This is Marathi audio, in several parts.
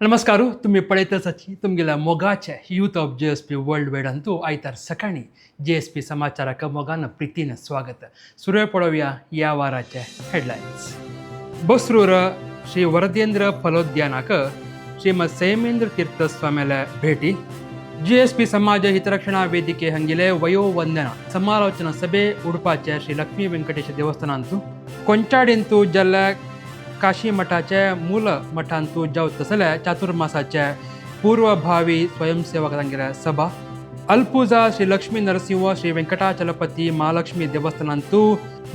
नमस्कार तुम्ही पळयतच तुमगेल्या मोगाच्या youth of JSP world wide अंतू आयतार सकाळी JSP समाचाराक मोगान प्रीतीन स्वागत. सुरय पळोवया या वाराचे हेडलायन्स. बसरूर श्री वरदेंद्र फलोद्यानाक श्रीमद सैमेंद्र तीर्थ स्वाम्याला भेटी. JSP समाज हितरक्षणा ವೇದಿಕೆ ಹಂಗಿಲೆ ವಯೋವಂದನ ಸಮಾಲೋಚನಾ ಸಭೆ ಉಡುಪಾचे श्री लक्ष्मी व्यंकटेश देवस्थानांतू ಕೊಂಚಾಡಿಂತೂ जल काशी मठाचे मूल मठांतू जावत तसल्या चातुर्मासाच्या पूर्वभावी स्वयंसेवकांगेल्या सभा. अल्पुजा श्री लक्ष्मी नरसिंह श्री वेंकटाचलपती महालक्ष्मी देवस्थानांतू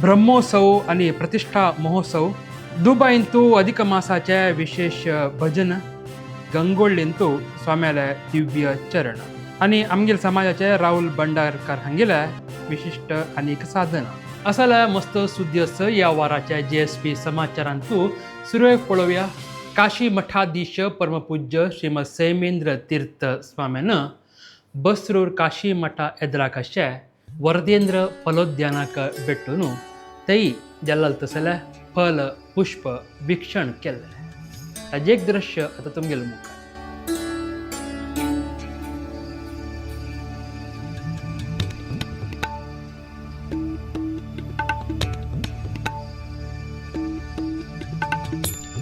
ब्रह्मोत्सव आणि प्रतिष्ठा महोत्सव. दुबईंतू अधिक मासाचे विशेष भजन. गंगोळ्ळींतू स्वाम्याले दिव्य चरण आणि आमगेल समाजाचे राहुल भंडारकर हांगेले विशिष्ट अनेक साधना. असल्या मस्त सुद्दी असं या वाराच्या JSP समाचारांतू सुरय पळोवया. काशी मठाधीश परमपूज्य श्रीमद सैमेंद्र तीर्थ स्वाम्यानं बसरूर काशी मठा एद्राकाशे वरदेंद्र फलोद्यानाक भेटून थंय जल्लाल तसल्या फल पुष्प वीक्षण केलें. ताजें एक दृश्य आता तुमगेल्या मुखार.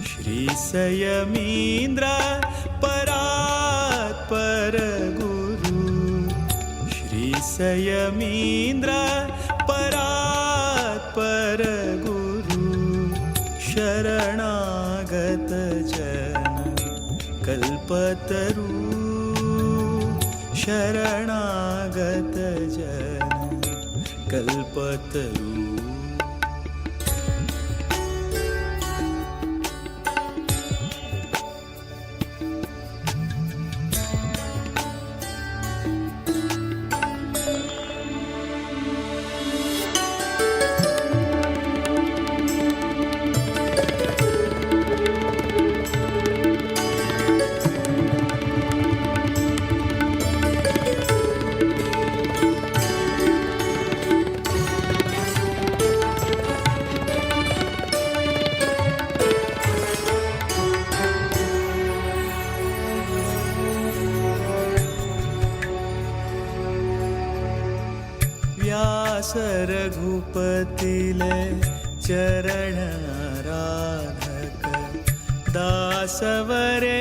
श्री संयमींद्र परात्पर गुरु. श्री संयमींद्र परात्पर गुरु. शरणागत जन कल्पतरु. शरणागत जन कल्पतरु. व्यास रघुपतिले चरण आराधक. दासवरेण्या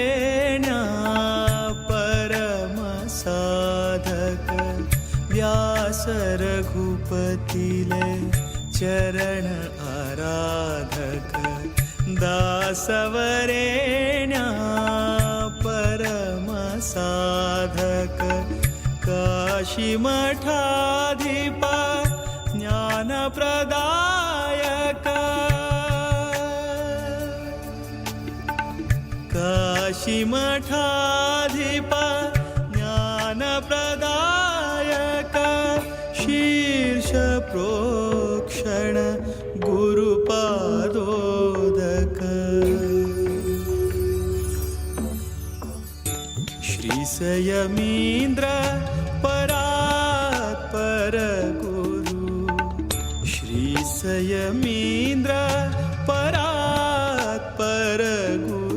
परम साधक. व्यास रघुपतिले चरण आराधक. दासवरेण्या परम साधक. काशी मठाधिप ज्ञान प्रदायक. काशी मठाधिप ज्ञान प्रदायक. शीर्ष प्रोक्षण गुरुपादोदक. श्री संयमींद्र परात्पर गुरु. श्री संयमींद्र परात्पर गुरु.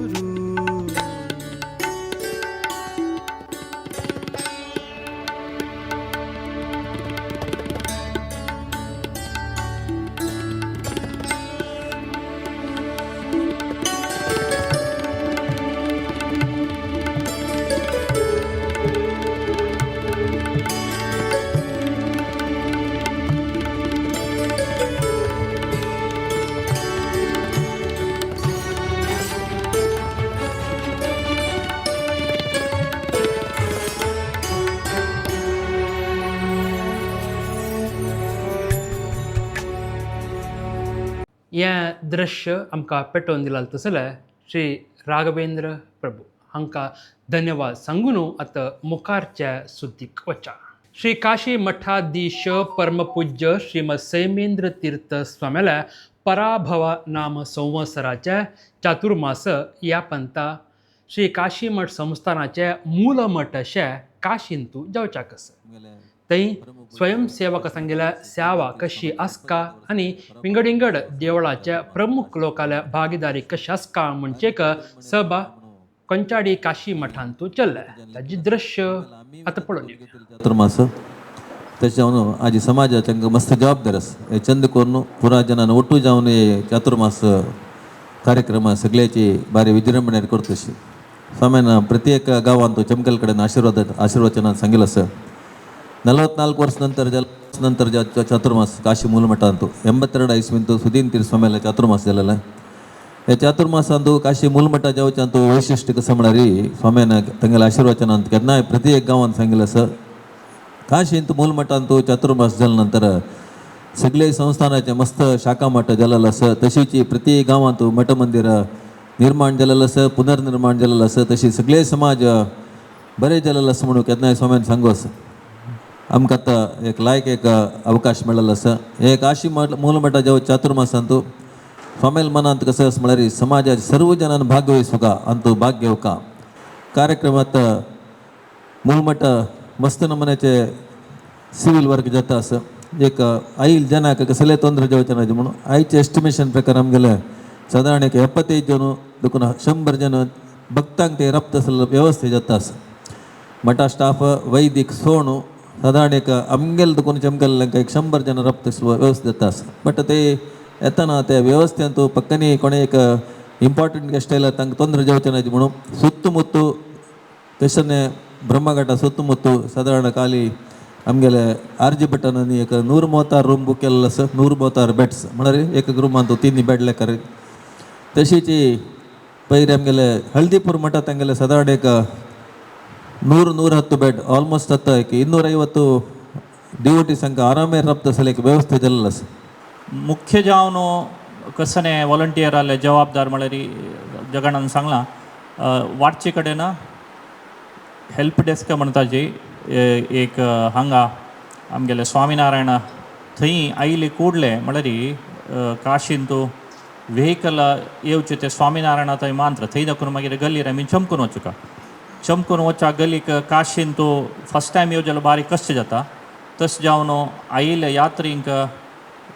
या दृश्य आमकां पेटोवन दिलां तसल्या श्री राघवेंद्र प्रभू हांकां धन्यवाद सांगून आतां मुखारच्या सुद्दीक वचा. श्री काशी मठाधीश परमपूज्य श्रीमद सैमेंद्र तीर्थ स्वाम्याला पराभव नाम संवत्सराचे चातुर्मास या पंथा श्री काशी मठ संस्थानाचे मूल मठ अशे काशींतू जावच्याक आसा. थंय स्वयंसेवक सांगेल्या सेवा कशी आसका आनी विंगड देवळाच्या प्रमुख लोकांच्या भागीदारी कशी आसका म्हणचेक सभा कंचाडी काशी मठान तूं चल्ल्या ताजी दृश्य आतां पळोवन येवया. ಚಾತುರ್ಮಾಸ त्याच्यावर आजी समाजाच्या मस्त जबाबदार आसा हे चंद करून पुरा जनान ಒಟ್ಟು जावन हे चातुर्मास कार्यक्रम सगळ्याची बारी विजृंभणेर करतशी स्वाम्यान प्रत्येक गांवांत चमकल कडेन आशिर्वचनान सांगिल्लो आसा 44 वर्ष नंतर चातुर्मास काशी मूल मठांत 82 इस्वींत सुदीन तीर स्वाम्याला चातुर्मास जालेला हे चातुर्मासांत काशी मूल मठा जावच्यांत वैशिश्ट्य कसं म्हळ्यार स्वाम्यान तांगेल्या आशिर्वचनांत केन्नाय प्रत्येक गांवांत सांगिल्लें आसा काशींत मूल मठांत चातुर्मास जाले नंतर सगळे संस्थानाचे मस्त शाखा मठ जालेलो आसा तशीच प्रत्येक गांवांत मठ मंदिर निर्माण जालेलो आसा पुनर्निर्माण जालेलो आसा तशी सगळे समाज बरे जालेलो आसा म्हणून केन्नाय स्वाम्यान सांगू आसा आमकां आतां एक अवकाश मेळ्ळेलो आसा हे काशी मूल मठा जाव चातुर्मासांत स्वामेल मनांत कसं असं म्हळ्यार समाजाच्या सर्व जणांना भागवहिसुका अंत भाग घेवका कार्यक्रमात मूलमठ मस्त नमुन्याचे सिवील वर्क जाता आसा एक आईल जनाक कसले तोंदरे जावचे ना म्हणून आयचे एस्टिमेशन प्रकार आमगेले सादारण 75 जन देखून 100 जन भक्तांक ते रप्त व्यवस्थे जाता आसा मठा स्टाफ वैदिक सोण सादारण आमगेल देखून चमकल 100 जन रप्त व्यवस्थे जाता आसा बट ते येताना त्या व्यवस्थेंत पक्कनी कोणे एक इंपॉर्टंट गेस्ट आयला तांकां तोंदरे जावचे ना म्हणून सुತ್ತಮುತ್ತು तशें ब्रह्मघाटा सुತ್ತಮುತ್ತು सादारण काली आमगेले आरजी भटांनी एक 100 रूम बूक केल्लो आसा 100 बेड्स म्हळ्यार एक रुमांत 3 बेड लेखार तशीच पयलीं आमगेले हळदीपूर मठांत तांगेले सादारण एक 110 बेड ऑलमोस्ट आतां एक 250 डिवोटीसांक आरामे रप्त असले एक व्यवस्थे जाल्लो आसा मुख्य जावन कसने वॉलंटियर आले जबाबदार म्हळ्यार जगणान सांगलां वाटचे कडेन हेल्प डेस्क म्हणटा जी एक हांगा आमगेले स्वामीनारायण थंय आयले कुडले म्हळ्यार काशींत व्हेकल येवचे ते स्वामीनारायण थंय मांत्र थंय दाखून मागीर गल्लीर आमी चमकून वचूका चमकून वचा गल्लीक काशींत फस्ट टायम येवचे जाल्यार बारीक कश्ट जाता तशें जावन आयिल्ले यात्रींक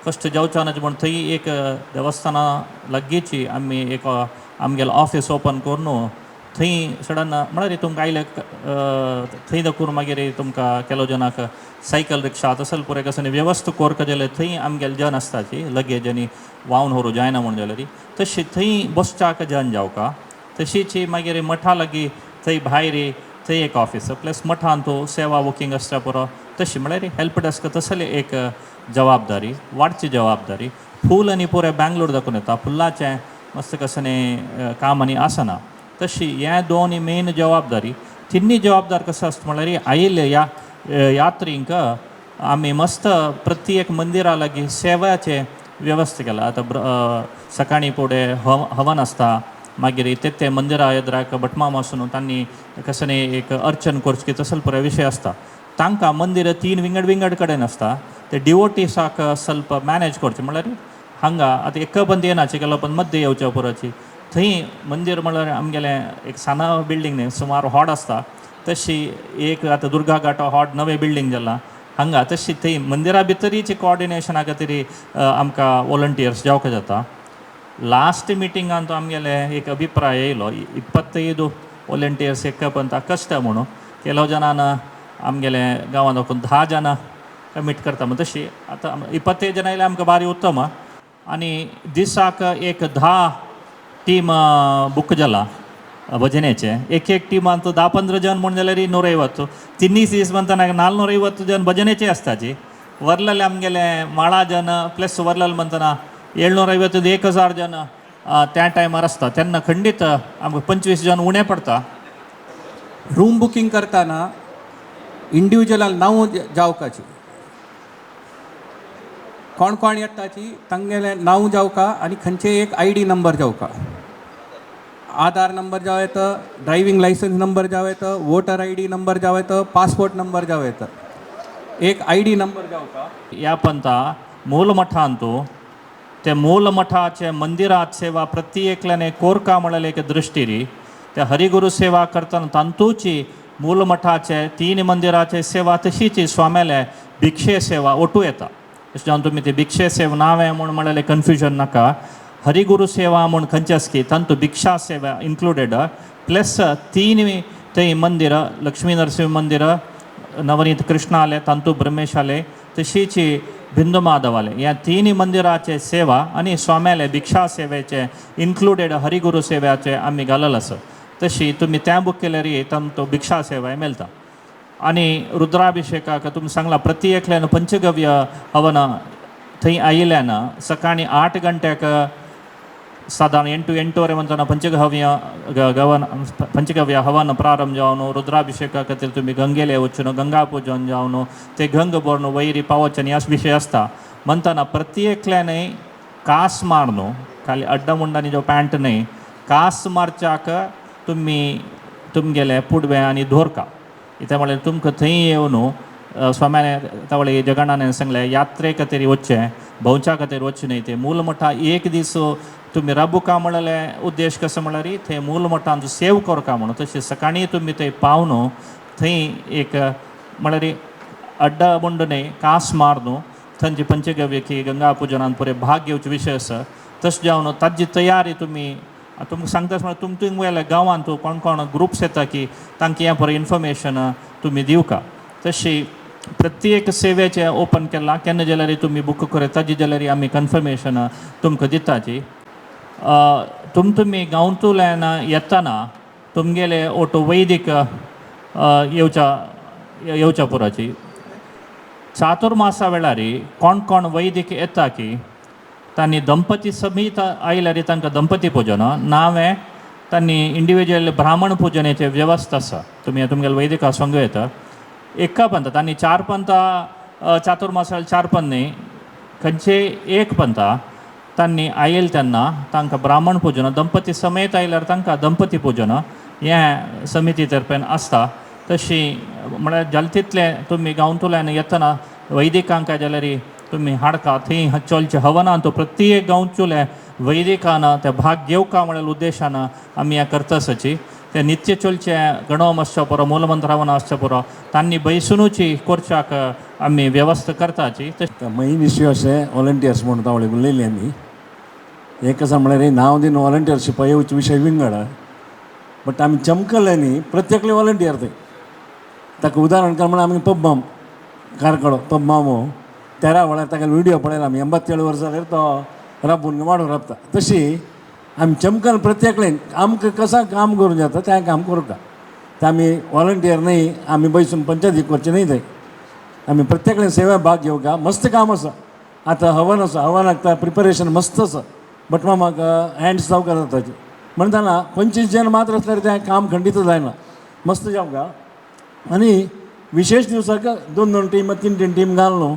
कश्ट जावचे ना म्हण थंय एक देवस्थाना लागींची आमी एक आमगेलें ऑफिस ओपन करून थंय सडन म्हळ्यार तुमकां आयले थंय दाखून मागीर तुमकां केलो जनाक सायकल रिक्षा तसल पुरे कसं वेवस्था कोरक जाल्यार थंय आमगेले जन आसताची लगेज आनी व्हांवन व्हरू जायना म्हण जाल्यार तशी थंय बसच्याक जन जावका तशीच मागीर मठा लागीं थंय भायर थंय एक ऑफिस प्लस मठांत सेवा बुकींग आसता पुरो तशी म्हळ्यार हेल्प डेस्क तसले एक जबाबदारी वाडची जबाबदारी फूल आनी पुरे बँगलोर दाखून येता फुल्लाचें मस्त कसने काम आनी आसना तशी हे दोन मेन जबाबदारी तिन्नी जबाबदार कसं आसता म्हळ्यार आयिल्ले यात्रींक आमी मस्त प्रत्येक मंदिरा लागीं सेवाचे वेवस्था केला आतां सकाळीं फुडें हवन आसता मागीर ते मंदिरा येद्राक भटमाम वचून तांणी कसने एक अर्चन करचें तसल पुरे विशय आसता तांकां मंदिर 3 विंगड कडेन आसता ते डिवोटीसाक ಸ್ವಲ್ಪ मॅनेज करचें म्हळ्यार हांगा आतां एक बंदी येनाची केलो पण मध्य येवच्या पुराची थंय मंदिर म्हळ्यार आमगेलें एक साना बिल्डींग न्ही सुमार हॉड आसता तशी एक आतां दुर्गा घाटा हॉड नवें बिल्डींग जालां हांगा तशी थंय मंदिरा भितरीची कोऑर्डिनेशना खातीर आमकां वॉलंटियर्स जावंक जाता लास्ट मिटिंगांत आमगेले एक अभिप्राय येयलो 25 वॉलंटियर्स एक पंत कश्ट म्हणून केलो जनान आमगेले गांवांत वचून 10 जनां कमीट करता म्हणून तशी आतां 25 जनां आयल्यार आमकां बारी उत्तम आनी दिसाक एक 10 टीम बूक जाला भजनेचे एक टिमांत 10-15 जन म्हण जाल्यार 150 तिन्नी दीस म्हणटा 450 जन भजनेचे आसताची वर्लले आमगेले माळा जन प्लस वर्लल म्हणटना 750 ते 1000 जन त्या टायमार आसता तेन्ना खंडीत आमकां 25 जन उणें पडटा रूम बुकींग करताना इंडिविज्युअल नांव जावकाची कोण कोण येताची तांगेले नांव जावका आनी खंयचे एक ID नंबर जावका आधार नंबर जावं येता ड्रायविंग लायसन्स नंबर जावं येता वोटर ID नंबर जावं येता पासपोर्ट नंबर जावं येता एक ID नंबर जावका ह्या पंथा मूल मठांत ते मूल मठाचे मंदिरात सेवा प्रत्येकल्याने कोरका म्हळ्यार एक दृश्टीरी त्या हरिगुरू सेवा करतना तांतूची मूल मठाचे 3 मंदिराचे सेवा तशीच स्वाम्याले भिक्षे सेवा ओटू येता तशें जावन तुमी ते भिक्षे सेवा नांवें म्हूण म्हळ्यार कन्फ्युजन नाका हरिगुरू सेवा म्हूण खंयचे आसकी तांतू भिक्षा सेवा इन्क्लुडेड प्लस 3 थंय मंदिरां लक्ष्मी नरसिंह मंदिर, नवनीत कृष्ण आले, तांतू ब्रह्मेश आले, तशीच बिंदू माधव आले. ह्या 3 मंदिराचे सेवा आनी स्वाम्याले भिक्षा सेवेचे इन्क्लुडेड हरिगुरू सेव्याचे आमी घालल आसा. तशी तुमी त्या बूक केल्यार तांतो भिक्षा सेवाय मेळटा. आनी रुद्राभिषेकाक तुमी सांगला प्रति एकल्यान पंचगव्य हवन थंय आयिल्ल्यान सकाळी 8 गंट्याक साधारण 8 म्हणटना पंचगव्य हवन प्रारंभ जावन रुद्राभिषेका खातीर तुमी गंगेले वचून गंगा पूजन जावन ते गंग भरून वैरी पावचें ह्या विशय आसता. म्हणटना प्रति एकल्यान कास मार न्हू, खाली अड्डा मुंडानी जो पॅन्ट न्हय, कास मारच्याक तुमगेले पुडवे आनी धोरका इथे म्हळ्यार तुमकां थंय येवन स्वाम्याने तावळे जगणाने सांगले यात्रे खातीर वचचें, भोंवच्या खातीर वचचें न्हय. ते मूल मठा एक दीस तुमी राबुका म्हणले उद्देश कसो म्हळ्यार थंय मूल मठांत सेव करका म्हणून. तशें सकाळीं तुमी थंय पावन थंय एक म्हळ्यार अड्डा मुंड न्हय, कास मार न्हू, थंयची पंचगव्यकी गंगा पुजनान पुरे भाग घेवचे विशय आसा. तशें जावन ताजी तयारी तुमी तुमकां सांगता म्हळ्यार तुमच्या गांवांत कोण कोण ग्रुप्स येता की तांकां ह्या पळय इन्फॉर्मेशन तुमी दिवका. तशी प्रत्येक सेवेचे ओपन केला, केन्ना जाल्यार तुमी बूक करता ताजी जाल्यार आमी कन्फर्मेशन तुमकां दिताची. तुमी गांवतल्यान येतना तुमगेले ओटो वैदीक येवच्या पुराची. चातुर्मासा वेळार कोण कोण वैदीक येता की तांणी दंपती समीत आयल्यार तांकां दंपती पूजन, नावे तांणी इंडिविज्युअल ब्राह्मण पुजनेचे वेवस्था आसा. तुमगेले वैदिका संघ येता एका पंथ, तांणी 4 पंथा चातुर्मासाल 4 पंथ न्ही, खंयचे एक पंथा तांणी आयले तेन्ना तांकां ब्राह्मण पूजन, दंपती समेत आयल्यार तांकां दंपती पूजन हें समिती तर्फेन आसता. तशी म्हळ्यार जालें तितलें तुमी गांवतल्यान येतना वैदिकांक जाल्यार तुमी हाडका. थंय चलचे हवनान तो प्रत्येक गांवचुले वैदिकान ते भाग घेवका म्हळ्यार उद्देशान आमी हें करता आसाची. ते नित्य चलचे गणोम आसच्या पुरो, मूलमंत्र हवन आसच्या पुरो, तांणी बैसणुची करच्याक आमी वेवस्था करताची. मेन इश्यू अशें वॉलंटियर्स म्हणून तावळे उलयली आमी. एक आसा म्हळ्यार नांव दिवन वॉलंटियरशीप येवचे विशय विंगड, बट आमी चमकले न्ही प्रत्येकले वॉलंटियर थंय. ताका उदाहरण केलें म्हळ्यार आमी पब्बम कारकडो पब्बामो तेरा वेळार ताका व्हिडियो पळयला आमी 87 वर्सां जाल्यार तो राबून वाडून राबता. तशी आमी चमकन प्रत्येकले आमकां कसा काम करूं जाता तें काम करता. ते आमी वॉलंटियर न्ही, आमी बसून पंचायती करचें न्ही. थंय आमी प्रत्येकले सेवा भाग घेवका. मस्त काम आसा. आतां हवन आसा, हवनाक प्रिपरेशन मस्त आसा, बट म्हाका हँड्स जावका जाताची म्हणटना 25 जण मात्र आसल्यार तें काम खंडीत जायना. मस्त जावका. आनी विशेष दिवसाक 2-2 टीम 3-3 टीम घालून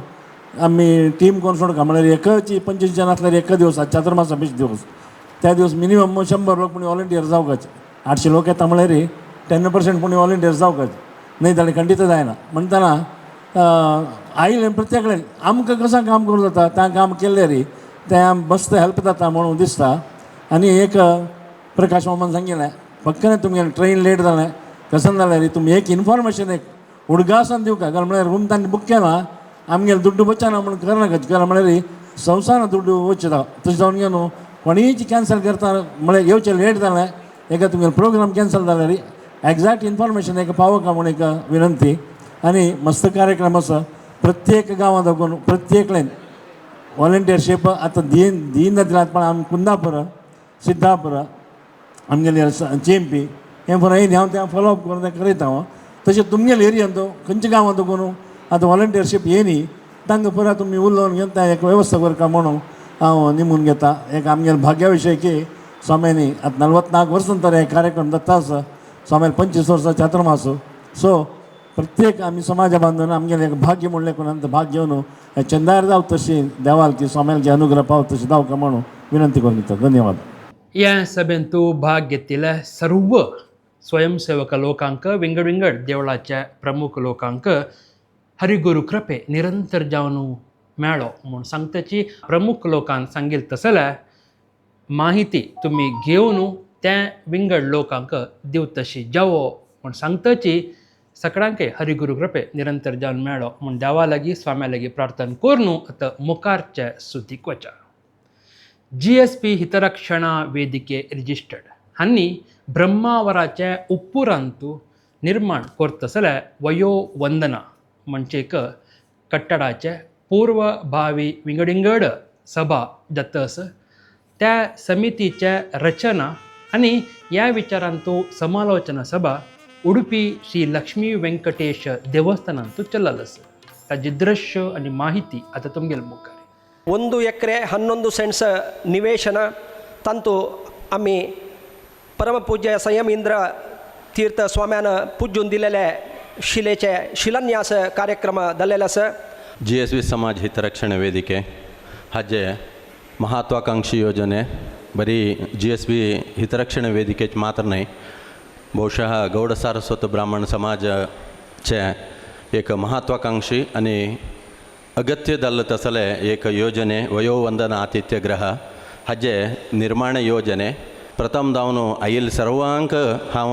आमी टीम करून सोडका. म्हळ्यार एकाची 25 जण आसल्यार एका दिवसा चातुर्मासा बीच दिवस त्या दिवस मिनिमम 100 लोक पुणी वॉलंटियर जावपाचे. 800 लोक येता म्हळ्यार 10% पुणी वॉलंटियर जावपाचे, न्ही जाल्यार खंडीत जायना. म्हणटना आयले प्रत्येकले आमकां कसां काम करूं जाता तें काम केल्यार तें मस्त हेल्प जाता म्हणून दिसता. आनी एक प्रकाश मामान सांगिल्लें फक्त तुमगे ट्रेन लेट जालें कसं जाल्यार तुमी एक इन्फॉर्मेशन एक उडगासन दिवका. कारण म्हळ्यार रूम तांणी बूक केला आमगेले दुड्डू बच्चाना म्हणून करनाकाच. कारण म्हळ्यार संवसारान दुड्डू वचता तशें जावन घे न्हू. कोणीच कॅन्सल करता म्हळ्यार येवचें लेट जालें एका तुमगेलो प्रोग्राम कॅन्सल जाल्यार एक्झॅक्ट इन्फॉर्मेशन एक पावोका म्हणून एक विनंती. आनी मस्त कार्यक्रम आसा. प्रत्येक गांवांत वचून प्रत्येकल्यान वॉलंटियरशीप आतां दिन जातलें पण आमी कुंदापुरा सिद्धापुरा आमगेले JMP हें फॉर येयली हांव तें फॉलोअप करून तें करीत हांव. तशें तुमगेले एरियान तो खंयच्या गांवांत वचून आतां वॉलंटियरशीप येयली तांकां पुरा तुमी उलोवन घेवन तें एक वेवस्था करता म्हणून हांव निमून घेता. एक आमगेले भाग्या विशय की स्वाम्यांनी आतां 44 वर्सां तर हे कार्यक्रम जाता आसा. स्वाम्यान 25 वर्सां चातुर्मास. सो प्रत्येक आमी समाजा बांदून आमगेले एक भाग्य म्हणलें कोणान भाग घेवन चंदार जावं तशी देवाल की स्वाम्याचे अनुग्रह पाव तशी जावका म्हणून विनंती करून दिता. धन्यवाद. ह्या सभेन तूं भाग घेतिल्ल्या सर्व स्वयंसेवक लोकांक विंगड विंगड देवळाच्या प्रमुख लोकांक हरिगुरू कृपे निरंतर जावन मेळो म्हूण सांगताची. प्रमुख लोकांक सांगिल्लें तसल्या माहिती तुमी घेवन त्या विंगड लोकांक दिव तशी जावो म्हूण सांगताची. सगळ्यांक हरिगुरू कृपे निरंतर जावन मेळो म्हूण देवा लागीं स्वाम्या लागीं प्रार्थना करून आतां मुखारच्या सुतीक वचा. GSP हितरक्षणा ವೇದಿಕೆ ರಿಜಿಸ್ಟರ್ಡ್ हांनी ब्रह्मावराच्या उपरांतू निर्माण करतसल्या वयोवंदना म्हणजे एक कट्टडाचे पूर्वभावी विंगडिंगड सभा जातस त्या समितीच्या रचना आणि ह्या विचारांतू समालोचना सभा उडुपी श्री लक्ष्मी व्यंकटेश देवस्थानांतू चल्लस ताजी दृश्य आणि माहिती आता तुमगेल मुखार 1 ಎಕರೆ 11 ಸೆಂಟ್ಸ್ ನಿವೇಶನ ತಂತು आम्ही परमपूज्य संयमेंद्र तीर्थ स्वाम्यान पूजून दिलेले शिलेचे शिलान्यास कार्यक्रम जाल्लेलो आसा. GSB समाज हितरक्षण ವೇದಿಕೆ हाजे महत्वाकांक्षी योजने बरी GSB हितरक्षण ವೇದಿಕೆच मात्र नाही, बहुशः गौड सारस्वत ब्राह्मण समाजाचे एक महत्वाकांक्षी आणि अगत्य जाल्लो तसले एक योजने वयोवंदना आतिथ्यगृह हाजे निर्माण योजने प्रथम जावन आयिल्ल सर्वांक हांव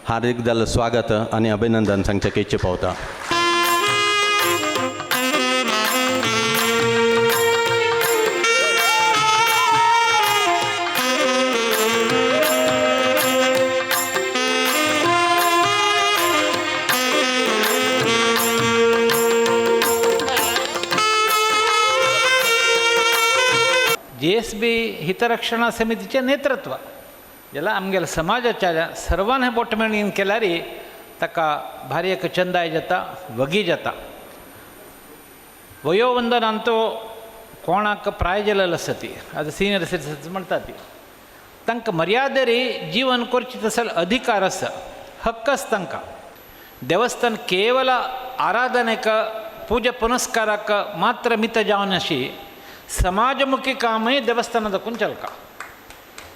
हार्दिक जाल्लो स्वागत आनी अभिनंदन सांगचें इच्छा पावता. GSB हितरक्षणा समितीचे नेतृत्व ज्याला आमगेल्या समाजाच्या सर्वांनी बोटमेळीन केल्यार ताका भारी एक चंदाय जाता, वगी जाता. वयोवंदनांतू कोणाक प्राय जालेलो आसा ती आतां सिनियर सिटीजन्स म्हणटा ती तांकां मर्यादेरी जीवन करचें तसले अधिकार आसा, हक्क आसा तांकां. देवस्थान केवल आराधनेक पूजा पुनस्काराक मात्र मित जावन अशी समाजमुखी कामही देवस्थानात दाखवून चलका.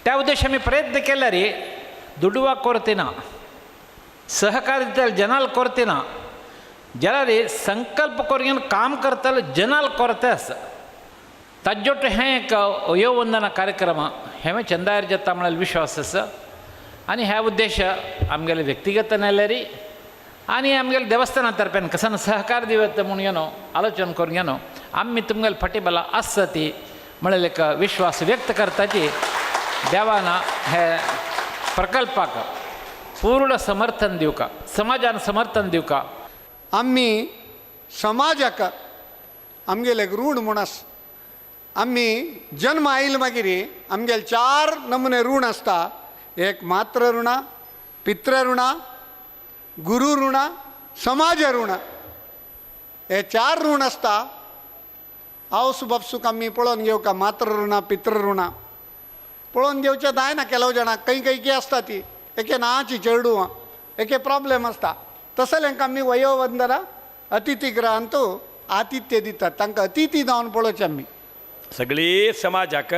त्या उद्देशाने आम्ही प्रयत्न केला रे दुडवा कोरतेना सहकारी जनाल कोरतेना ज्याला रे संकल्प करून काम करताल जनाल कोरते आसा ताज्योट हें एक वयोवंदना कार्यक्रम हें चंदायर जाता म्हळ्यार विश्वास आसा. आनी ह्या उद्देश आमगेले व्यक्तिगत नेल्यारी आनी आमगेले देवस्थाना तर्फेन कसन सहकार दिवत म्हणून येनो आलोचन करून येनो आम्ही तुमगेले फाटीबला आसता ती म्हळ्यार एक विश्वास व्यक्त करताची देवाना हे प्रकल्पाक पूर्ण समर्थन दिवका, समाजान समर्थन दिवका. आम्ही समाजाक आमगेले एक ऋण म्हूण आसा. आम्ही जन्म आयले मागीर आमगेले 4 नमुने ऋण आसता. एक मात्र ऋणा, पितृ ऋणा, गुरु ऋणा, समाज ऋण. हे 4 ऋण आसता. आवस बापसूक आमी पळोवन घेवका मात्र ऋणा, पितृ ऋणा पळोवन घेवचें जायना. केलो जाणांक काही आसता ती एके नांवाची चेडूं, एके प्रॉब्लेम आसता. तसलेंक आमी वयोवंदना अतिथीगृहांतू आतिथ्य दितात. तांकां अतिथी जावन पळोवचें आमी. सगळी समाजाक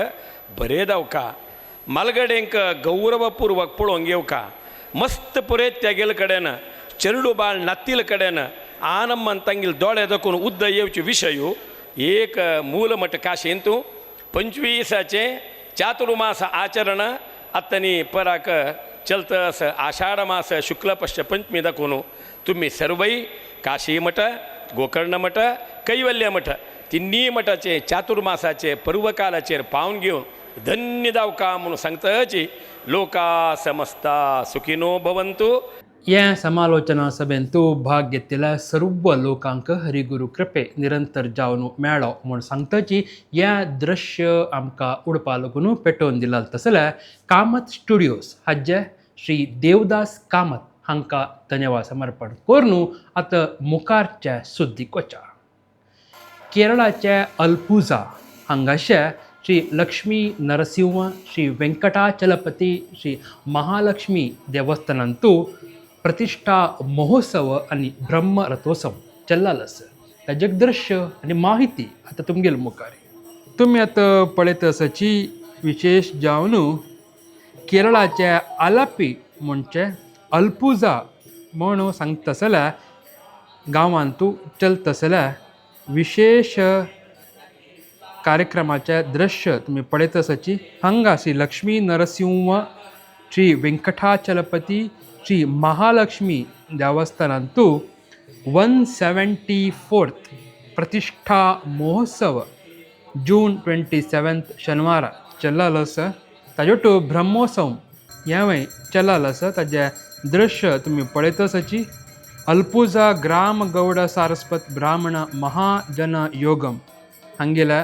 बरें जावका, मालगडेंक गौरवपूर्वक पळोवंक घेवका. मस्त पुरेत तेगेले कडेन चेडू बाळ नातील कडेन आनंद तांगेले दोळे दाखोवन उद्द येवचे विशय एक मूल मठ काशेंतू 25 चातुर्मास आचरण अत्तनी पराक चलतस आषाढ मास शुक्ल पक्ष पंचमी दाखोवन तुम्ही सर्वई काशी मठ, गोकर्ण मठ, कैवल्य मठ तिन्ही मठाचे चातुर्मासाचे पर्वकालाचेर पावन घेवन धन्य जावका म्हणून सांगताची. लोका समस्ता सुखिनो भवंतु. या समालोचना सभेंतू भाग घेतलेल्या सर्व लोकांक हरिगुरू कृपे निरंतर जावन मेळो म्हूण सांगताची या दृश्य आमकां उडपा लागून पेटोवन दिला. तसल्या कामत स्टुडियोज हाजे श्री देवदास कामत हांकां धन्यवाद समर्पण करून आतां मुखारच्या सुद्दीक वचा. केरळाच्या अल्पुझा हांगाच्या श्री लक्ष्मी नरसिंह श्री वेंकटाचलपती श्री महालक्ष्मी देवस्थानांतू प्रतिष्ठा महोत्सव आणि ब्रह्म रथोत्सव चल्लालो आसा. ताजें दृश्य आनी माहिती आतां तुमगेले मुखार. तुमी आतां पळयत आसाची विशेष जावन केरळाच्या आलापी म्हणजे अल्पुझा म्हणून सांगता जाल्यार गांवांतू चलता जाल्यार विशेष कार्यक्रमाचे दृश्य तुम्ही पळयत आसाची. हांगा श्री लक्ष्मी नरसिंह श्री वेंकटाचलपती श्री महालक्ष्मी देवस्थानांतू 174th प्रतिष्ठा महोत्सव जून 27 शेनवारा चल्लालो आसा. ताज्याट ब्रह्मोत्सव ह्या वेळी चलाल असं ताजे दृश्य तुम्ही पळयतसची अल्पुजा ग्राम गौड सारस्वत ब्राह्मण महाजन योगम हांगेल्या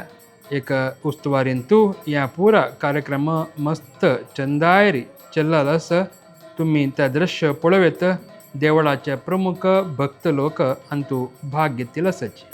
एक उस्तुवारीन तू ह्या पुरा कार्यक्रम मस्त चंदायरी चल्लाल असं तुम्ही त्या दृश्य पळवेत देवळाचे प्रमुख भक्त लोक अंतू भाग घेतील असची.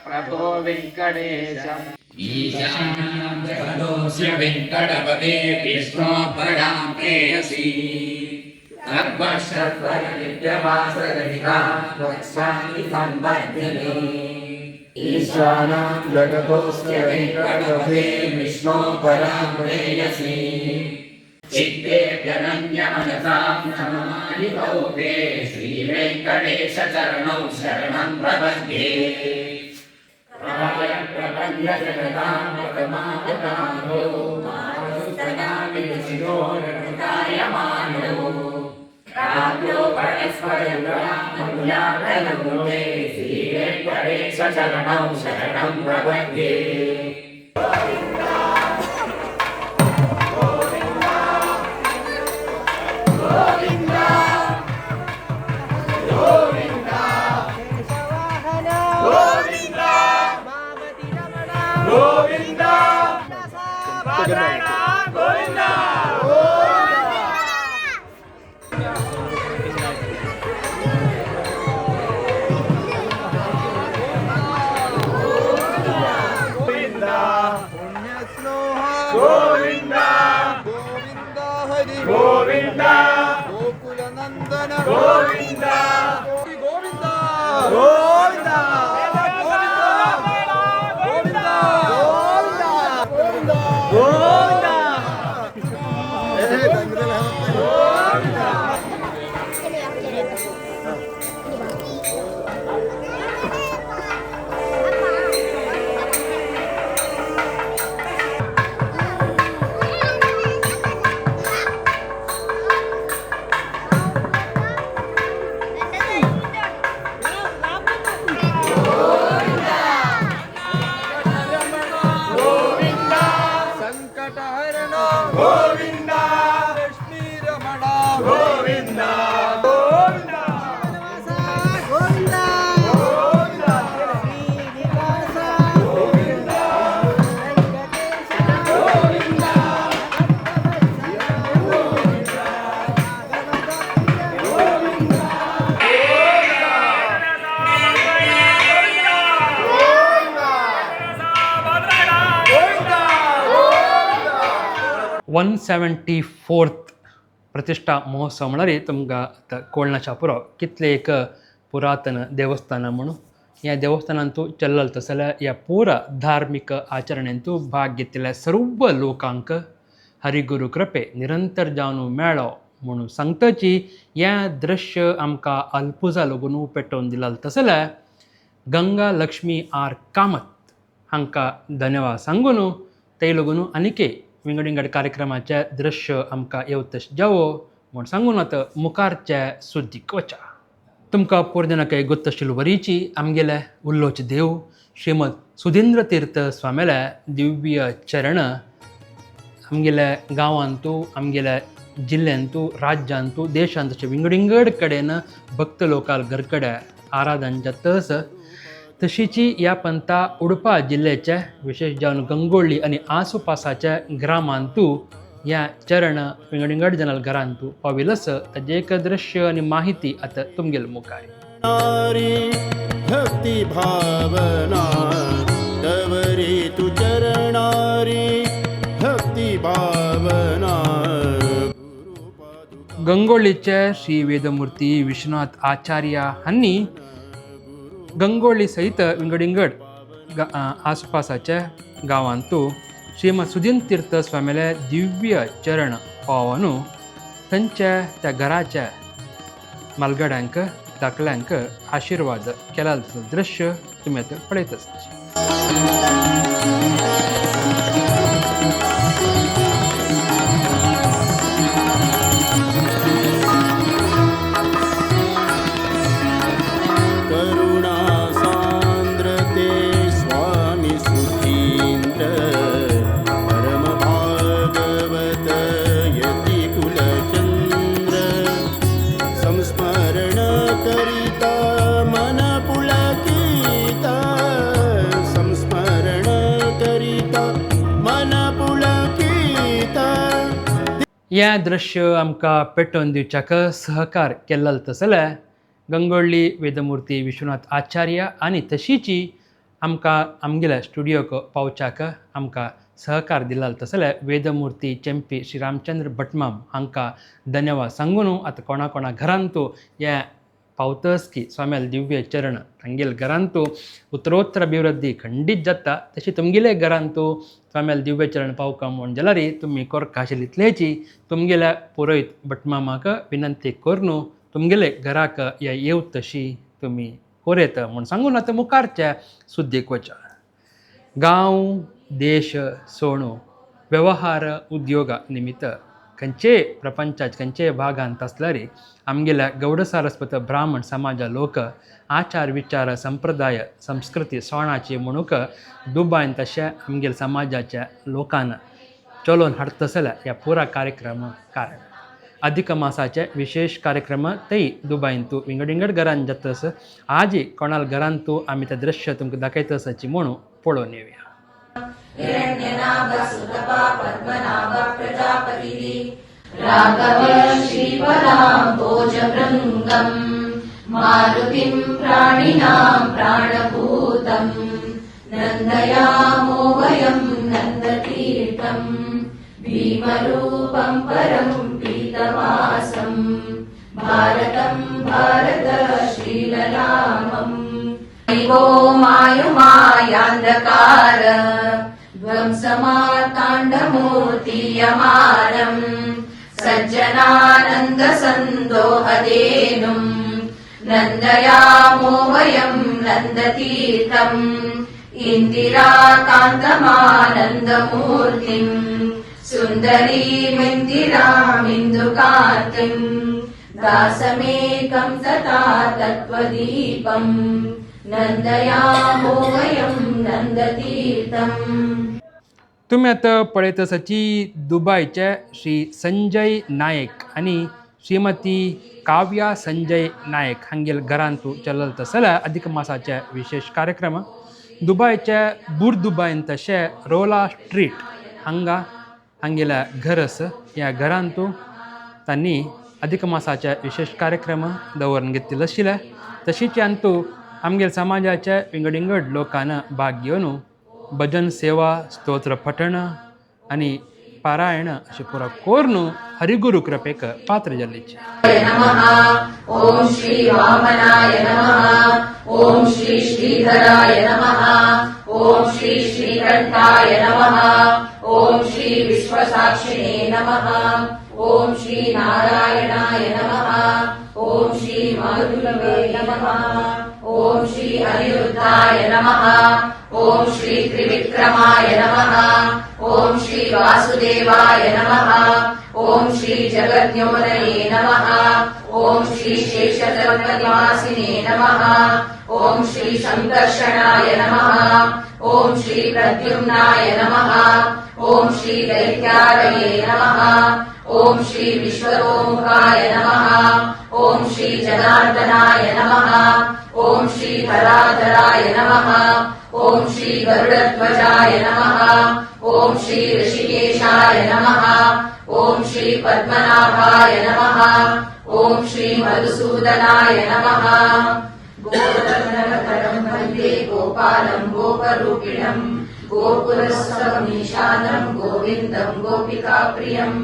प्रभो वेङ्कटेशम् ईशान्यं जगदोऽस्य वेङ्कटपते विष्णो परं प्रेयसी सर्वशत्रुविद्यवासरहिता रक्षामि सम्बद्धिनी ईशानं जगदोऽस्य वेङ्कटपते विष्णो परं प्रेयसी चित्ते व्यनन्यमनसां नमामि ते श्रीवेङ्कटेश चरणौ शरणं प्रपद्ये प्रपन्नजगतां प्रमादकारो मानस्तनाविदुषितो रघुतायमानो प्राप्यो परस्परयुगामनुयातनुते श्रीवेङ्कटेश चरणौ शरणं प्रपद्ये. वन 174th प्रतिष्ठा महोत्सव म्हणल्यार तुमकां आतां कोळणा पुरो कितले एक पुरातन देवस्थान म्हणून ह्या देवस्थानांत तूं चल्लल तशें जाल्यार ह्या पुरा धार्मीक आचरणेंत तूं भाग घेतिल्ल्या सर्व लोकांक हरिगुरू कृपे निरंतर जावन मेळो म्हणून सांगतची ह्या दृश्य आमकां अल्पुजा लागून पेटोवन दिलां तशें जाल्यार गंगा लक्ष्मी आर कामत हांकां धन्यवाद सांगून ते लागून आनिके विंगड कार्यक्रमाचे दृश्य आमकां येवतश जावो म्हूण सांगून आतां मुखारच्या सुद्दीक वचा. तुमकां पोरजनाक गोत्तशिल्लो वरीची आमगेले उल्लोचे देव श्रीमद सुधींद्र तीर्थ स्वामेले दिव्य चरण आमगेल्या गांवांतू आमगेल्या जिल्ल्यांतू राज्यांतू देशांत तशें विंगड कडेन भक्त लोकाल घरकडे आराधन जातस तशीची ह्या पंथा उडपा जिल्ल्याच्या विशेष जावन गंगोळी आनी आसुपासाच्या ग्रामांतू ह्या चरण विंगड जनाल घरांतू पाविलस ताजे एक दृश्य आनी माहिती आतां तुमगेल मुखार. भक्ति भावना तवरी तु चरणारी भक्ति भावना. गंगोळीचे श्री वेदमूर्ती विश्वनाथ आचार्य हांनी गंगोळी सहित विंगड आसपासाच्या गांवांतू श्रीमद सुधींद्र तीर्थ स्वामेले दिव्य चरण पावन तांच्या त्या घराच्या मालगड्यांक दाखल्यांक आशिर्वाद केला दृश्य तुम्ही आता पळयत आसात. करुणा सांद्रते स्वामी सुधींद्र परम भागवत यति कुलचंद्र संस्मरण करिता मन पुलकिता संस्मरण करिता मन पुलकिता. ह्या दृश्य आमकां पेटोवन दिवच्याक सहकार केल्लो तसले गंगोळी वेदमूर्ती विश्वनाथ आचार्य आनी तशीची आमकां आमगेल्या स्टुडियोक पावच्याक आमकां सहकार दिला तसले वेदमूर्ती चेंपी श्री रामचंद्र भटमाम हांकां धन्यवाद सांगून आतां कोणा घरांतू ह्या पावतस की स्वाम्याल दिव्य चरण तांगेल घरांतू उत्तरोत्तर अभिवृद्धी खंडीत जाता तशी तुमगेल्या घरांतू स्वाम्याल दिव्य चरण पावका म्हण जाल्यार तुमी करका आशिल्ली इतलेची तुमगेल्या पुरोहित भटमामाक विनंती करून तुमगेले घराक ह्या येव तशी तुमी कोरेत म्हूण सांगून आतां मुखारच्या सुद्देक वचा. गांव देश सोणू वेवहार उद्योगा निमित्त खंयचे प्रपंचाच्या खंयचे भागांत आसल्यार आमगेल्या गौड सारस्वत ब्राह्मण समाजा लोक आचार विचार संप्रदाय संस्कृती सोणाची म्हणूक दुबायन तशें आमगेल्या समाजाच्या लोकांन चलोवन हाडतसल्या ह्या पुरा कार्यक्रम कारण अधिक मासाचे विशेष कार्यक्रम तेय दुबायंतू विंगड घरांत जातस. आज कोणाल घरांतू आमी तें दृश्य तुमकां दाखयतसाची म्हणून पळोवन येवया. मारुतिं प्राणिनां प्राणभूतं नन्दयामो वयं नन्दतीर्थं भीमरूपं परं पीतवासं भारतं भारतशीलरामम्. इवो मायुमायान्धकार ध्वंसमार्ताण्डमूर्तियमानम् सज्जनानन्दसन्दोहदेनुम् नन्दयामो वयं नन्दतीर्थम् इन्दिराकान्तमानन्दमूर्तिम् सुन्दरीमिन्दिरामिन्दुकान्तिम् दासमेकं तथा तत्त्वदीपम् नन्दयामो वयं नन्दतीर्थम्. तुम्ही आता पळयत आसाची दुबायचे श्री संजय नायक आणि श्रीमती काव्या संजय नायक हांगेल घरांतू चलल तसल्या अधिक मासाचे विशेष कार्यक्रम दुबायच्या बुर दुबायन तशें रोला स्ट्रीट हांगेल्या घर आसा. ह्या घरांतू तांणी अधिक मासाचे विशेष कार्यक्रम दवरून घेतिल्लो आशिल्ले. तशीच अंतू आमगेल समाजाच्या विंगड लोकांन भाग घेवन भजन सेवा स्तोत्र पठण आनी पारायण अशें पुरो करून हरिगुरू कृपेक पात्र जाल्लीची. ओम श्री वामनाय नमः. ओम श्री श्रीधराय नमः. ओम श्री श्रीकंठाय नमः. ओम श्री विश्वसाक्षिणे नमः. ओम श्री नारायणाय नमः. ओम श्री मारुतवे नमः. ओम श्री अनिरुद्धाय नमः. ओम श्री त्रिविक्रमाय नमः. ओम श्री वासुदेवाय नमः. ॐ श्री जगद्योनये नमः ॐ श्री शेषतल्पनिवासिने नमः ॐ श्री संकर्षणाय नमः ॐ श्री प्रद्युम्नाय नमः ॐ श्री दैत्यारये नमः ॐ श्री विश्वतोमुखाय नमः ॐ श्री जनार्दनाय नमः ॐ श्री धराधराय नमः ॐ श्री गरुडध्वजाय नमः ॐ श्री ऋषिकेशाय नमः ॐ श्री पद्मनाभाय नमः ॐ श्री मधुसूदनाय नमः गोवर्धनकरं वन्दे गोपालं गोपरूपिणं गोकुलस्थमीशानं गोविन्दं गोपिकाप्रियम्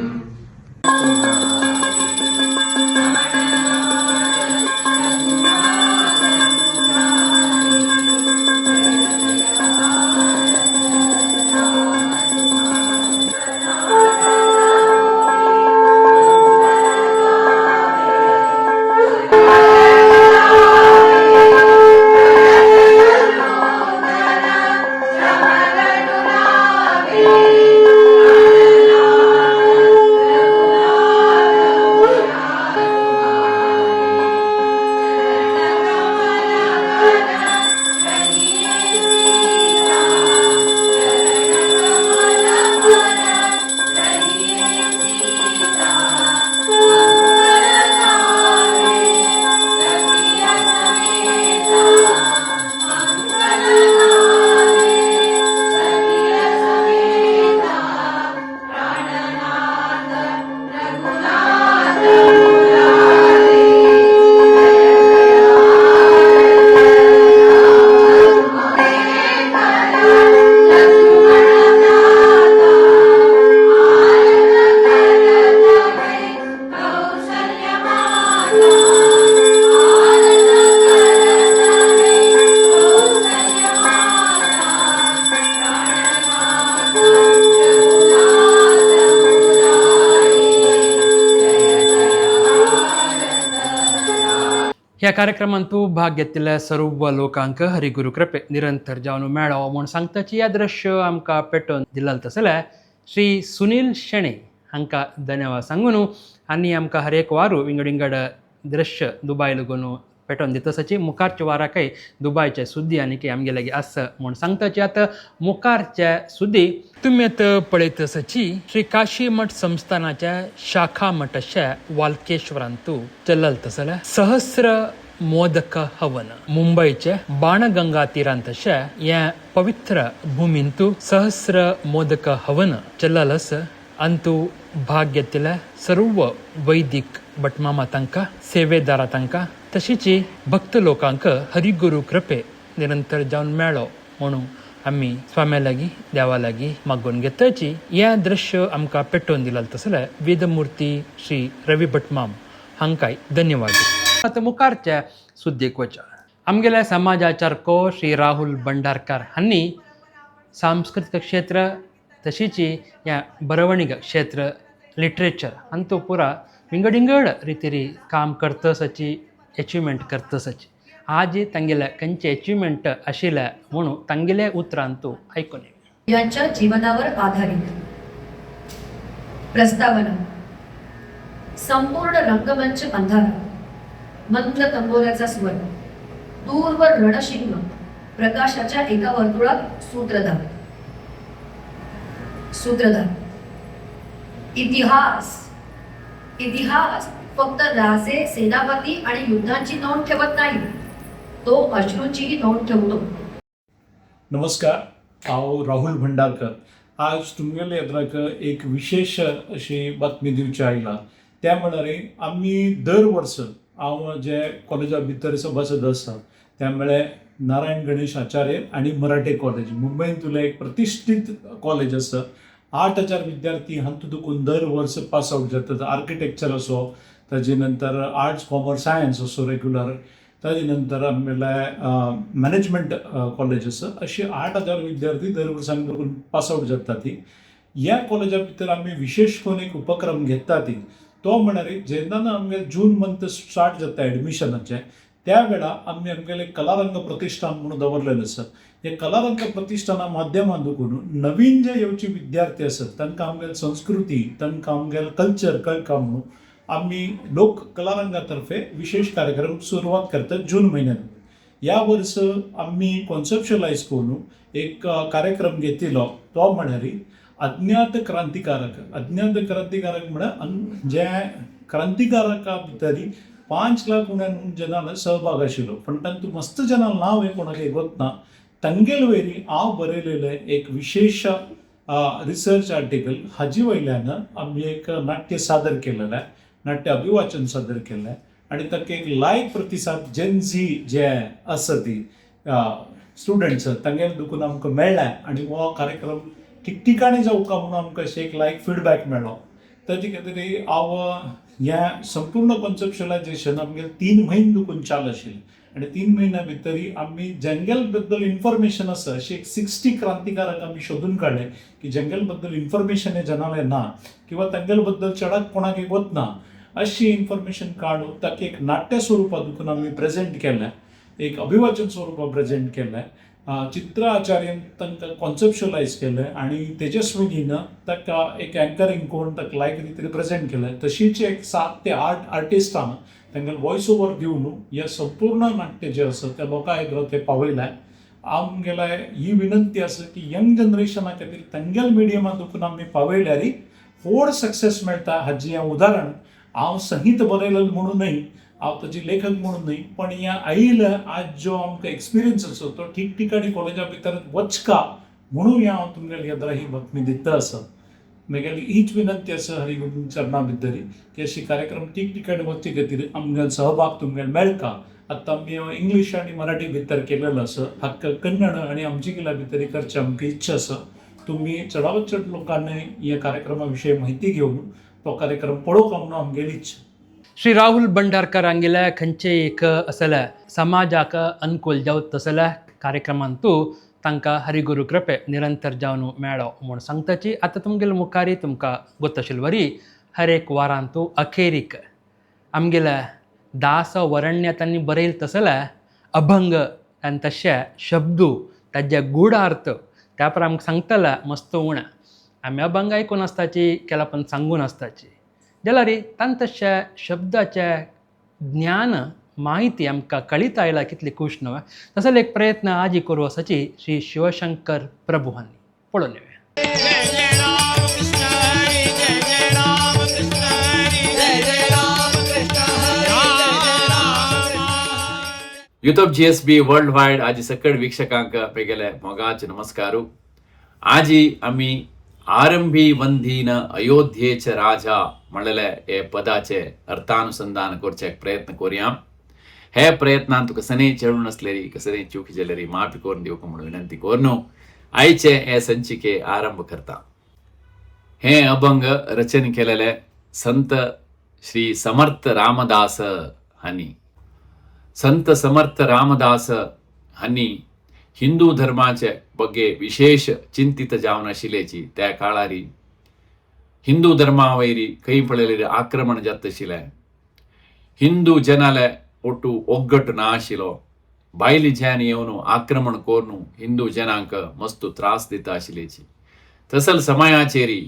ह्या कार्यक्रमांत तूं भाग घेतिल्ल्या सर्व लोकांक हरिगुरू कृपे निरंतर जावन मेळो म्हूण सांगताची आदर्श आमकां पेटोवन दिला तसल्या श्री सुनील शेणे हांकां धन्यवाद सांगून आनी आमकां हर एक वारू विंगड दृश्य दुबाय लगून पेटोवन दितसाची मुखारच्या वाराकय दुबायचे सुद्दी आनी की आमगे लागीं आसा म्हूण सांगताची आतां मुखारच्या सुद्दी तुमी आतां पळयतसाची श्री काशी मठ संस्थानाच्या शाखा मठाच्या वाल्केश्वरांत चलल तसल्या सहस्र मोदक हवन मुंबईच्या बाणगंगा तीरांतशा ह्या पवित्र भूमींत सहस्र मोदक हवन चलल आसा अंतू भाग घेतिल्ल्या सर्व वैदिक भटमामा तांकां सेवेदारां तांकां तशीच भक्त लोकांक हरिगुरू कृपे निरंतर जावन मेळो म्हणून आमी स्वाम्या लागीं देवा लागीं मागून घेताची हें दृश्य आमकां पेटोवन दिलां तसल्या वेदमुर्ती श्री रवी भटमाम हांकांय धन्यवाद. आतां मुखारच्या सुद्देक वचा आमगेल्या समाजाचारको श्री राहुल भंडारकार हांणी सांस्कृतिक क्षेत्र तशीच ह्या बरवणीक क्षेत्र लिटरेचर हांतू पुरा विंगड रितीरी काम करतसाची एचिवमेंट करतसाची आज तांगेल्या खंयचे एचिवमेंट आशिल्ल्या म्हणून तांगेल्या उतरांत तूं आयकून ये. यांच्या जीवनावर आधारित प्रस्तावना संपूर्ण रंगमंच अंधारा मंद तंबोऱ्याचा स्वर दूरवर रणशिंग प्रकाशाच्या एका वर्तुळात सूत्रधार इतिहास फक्त राजे सेनापती आणि युद्धांची नोंद ठेवत नाही, तो अश्रूंचीही नोंद ठेवतो. नमस्कार, हांव राहुल भंडारकर. आज तुमगेले येद्राक एक विशेष अशी बातमी दिवची आयला. त्या म्हणल्यार आमी दर वर्स हांव जे कॉलेजा भितर सभासद आसा त्या म्हळ्यार नारायण गणेश आचार्य आणि मराठे कॉलेज मुंबईंतले एक प्रतिश्ठीत कॉलेज आसा. 8,000 विद्यार्थी हातूंत दर वर्स पास आउट जातात. आर्किटेक्चर असो, ताजे नंतर आर्ट्स कॉमर्स सायन्स असो रेग्युलर, ताजे नंतर आमगेले मॅनेजमेंट कॉलेज आसा. अशी 8,000 विद्यार्थी दर वर्सांक पास आउट जातात. ह्या कॉलेजा भितर आमी विशेष करून एक उपक्रम घेतात. तो म्हळ्यार जेन्ना आमगे जून मंथ स्टार्ट जाता एडमिशनाचे त्या वेळा आमी आमगेले कलारंग प्रतिष्ठान म्हणून दवरलेलें आसा. हे कलारंग प्रतिष्ठाना माध्यमांतून नवीन जे येवचे विद्यार्थी असत तांकां आमगेल संस्कृती तांकां आमगेल कल्चर कळटा म्हणून आम्ही लोक कलारंगातर्फे विशेष कार्यक्रम सुरुवात करतात जून महिन्यात। या वर्ष आम्ही कॉन्सेप्शलाइज करून एक कार्यक्रम घेतिलो तो म्हळ्यार अज्ञात क्रांतिकारक म्हळ्यार जे क्रांतिकारका भितर 5 लाख उण्यान जनांक सहभाग आशिल्लो पण तातूंत मस्त जनांक नांव हे कोणाक वतना तांगेल वयरी हांव बरयलेलें एक विशेष रिसर्च आर्टिकल हाजी वयल्यान आमी एक नाट्य सादर केलेलें आहे, नाट्य अभिवाचन सादर केलें आणि ताका एक लायक प्रतिसाद जेनझी जे आसा ती स्टुडंट्स तांगेर देखून आमकां मेळ्ळा आणि हो कार्यक्रम ठिकठिकाणी जावका म्हणून आमकां अशें एक लायक फीडबॅक मेळ्ळो। ताजे खातीर हांव ह्या संपूर्ण कॉन्सेप्शलायजेशन आमगेर 3 म्हयने देखून चाल आशिल्लें आणि 3 म्हयन्या भितर आमी जंगल बद्दल इन्फॉर्मेशन आसा अशें एक 60 क्रांतिकारक आमी सोदून काडले की जंगल बद्दल इन्फॉर्मेशन हे जनाले ना किंवा जंगल बद्दल चडाक कोणाक वतना अशी इन्फॉर्मेशन काडून ताका एक नाट्य स्वरुपात देखून आमी प्रेजेंट केलें, एक अभिवाचन स्वरुपात प्रेजेंट केलें, चित्र आचार्यान तांकां कॉन्सेप्शलायज केलें आणि तेजस्विनीन ताका एक एंकरिंग करून ताका लायक रितीन प्रेजेंट केलें। तशीच एक 7 ते 8 आर्टिस्टांक तांकां वॉयस ओवर दिवन हे संपूर्ण नाट्य जे आसा त्या लोकां आयलो ते पावयलें। आमगेल्या ही विनंती आसा की यंग जनरेशना खातीर तांगेल मिडियमांत देखून आमी पावयल्यार व्हड सक्सेस मेळटा। हाजी हें उदाहरण हांव संगीत बरयलें म्हणूनय हांव ताची लेखक म्हणूनय पण ह्या आयिल्लो आज जो आमकां एक्सपिरियन्स आसा तो ठिकठिकाणी कॉलेजा भितर वचका म्हणून हांव तुमगेल्या येद्रा ही बातमी दिता आसा। म्हगेली हीच विनंती आसा हरिगोविंद चरणा भितर की अशी कार्यक्रम ठिकठिकाणी वचचे खातीर आमगेलो सहभाग तुमगेलो मेळटा। आतां आमी इंग्लीश आनी मराठी भितर केलेलो आसा, हाका कन्नड आनी आमचे गेल्या भितर करची आमची इच्छा आसा। तुम्ही चडांत चड लोकांनी ह्या कार्यक्रमा विशयी माहिती घेवन तो कार्यक्रम पळोवंक म्हणून आमगेली इच्छा। श्री राहुल भंडारकर हांगेल्या खंयचे एक असल्या समाजाक अनुकूल जावं तसल्या कार्यक्रमांतू तांकां हरिगुरू कृपे निरंतर जावन मेळ्ळो म्हूण सांगताची। आतां तुमगेले मुखारी तुमकां गोत्तशिल्ल वरी हर एक वारांतू अखेरीक आमगेल्या दास वरण्यांतांनी बरयले तसल्या अभंग आनी तशे शब्दू ताजे गूढ अर्थ त्या पर आमकां सांगतला मस्त उणा। आमी अभंग आयकून आसताची केला पण सांगून आसताची जाल्यार तांतशे शब्दाचे ज्ञान माहिती आमकां कळीत आयला कितली खूश न्हय। तसो एक प्रयत्न आजी करूं आसाची श्री शिवशंकर प्रभू हांनी पळोवन येवया। Youth of GSB world wide आजी सकड वीक्षकांक पेगेले मोगाचे नमस्कारू। आजी आमी आरंभी वंदीन अयोध्येचे राजा म्हणलेले हे पदाचे अर्थानुसंधान करचे प्रयत्न करूया। हे प्रयत्नांत तुका सनी चढून असलेली कसरी चूक जाल्यारी माफी करून दिवक म्हणून विनंती करून आयचे हे संचिके आरंभ करता। हे अभंग रचन केलेले संत श्री समर्थ रामदास हांनी। संत समर्थ रामदास हांनी हिंदू धर्माचे बगे विशेष चिंतीत जावन आशिल्लेची त्या काळार हिंदू धर्मा वयरी खंय पळयलेले आक्रमण जात आशिल्लें, हिंदू जनाले ओटू ओग्गट ना आशिल्लो, भायली ज्यान येवन आक्रमण करून हिंदू जनांक मस्त त्रास दिता आशिल्लेची तसल समयाचेरी